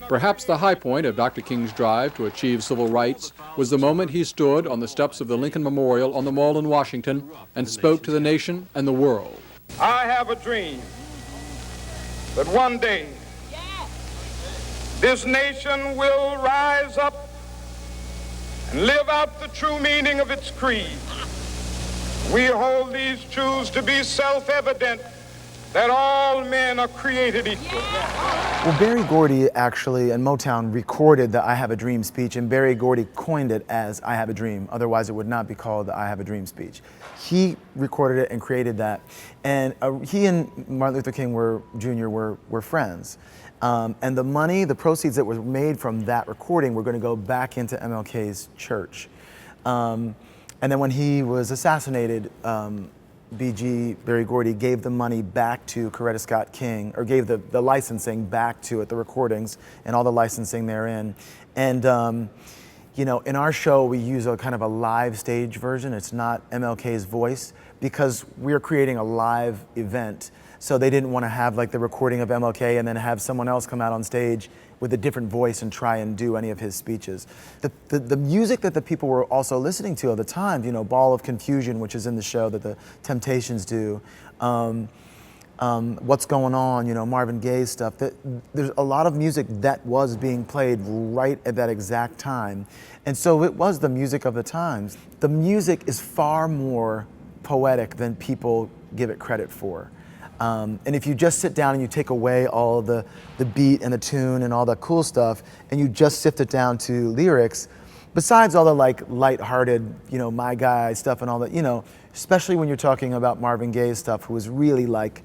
Perhaps the high point of Dr. King's drive to achieve civil rights was the moment he stood on the steps of the Lincoln Memorial on the Mall in Washington and spoke to the nation and the world. I have a dream that one day this nation will rise up and live out the true meaning of its creed. We hold these truths to be self-evident, that all men are created equal. Well, Berry Gordy actually, and Motown, recorded the I Have a Dream speech, and Berry Gordy coined it as I Have a Dream. Otherwise, it would not be called the I Have a Dream speech. He recorded it and created that. And he and Martin Luther King Jr. were friends. And the money, the proceeds that were made from that recording were going to go back into MLK's church. And then when he was assassinated, BG, Berry Gordy, gave the money back to Coretta Scott King, or gave the licensing back to it, the recordings and all the licensing therein. And you know, in our show, we use a kind of a live stage version. It's not MLK's voice because we're creating a live event. So they didn't want to have like the recording of MLK and then have someone else come out on stage with a different voice and try and do any of his speeches. The music that the people were also listening to at the time, you know, Ball of Confusion, which is in the show that the Temptations do, What's Going On, you know, Marvin Gaye's stuff, there's a lot of music that was being played right at that exact time. And so it was the music of the times. The music is far more poetic than people give it credit for. And if you just sit down and you take away all the beat and the tune and all that cool stuff, and you just sift it down to lyrics, besides all the like lighthearted, you know, my guy stuff and all that, you know, especially when you're talking about Marvin Gaye's stuff, who was really like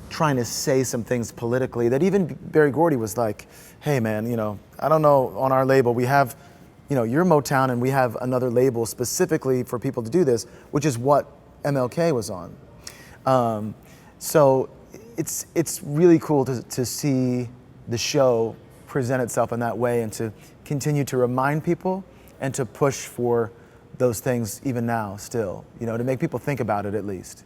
trying to say some things politically that even Berry Gordy was like, hey man, you know, I don't know, on our label we have, you know, you're Motown and we have another label specifically for people to do this, which is what MLK was on. So it's really cool to see the show present itself in that way and to continue to remind people and to push for those things even now still, you know, to make people think about it at least.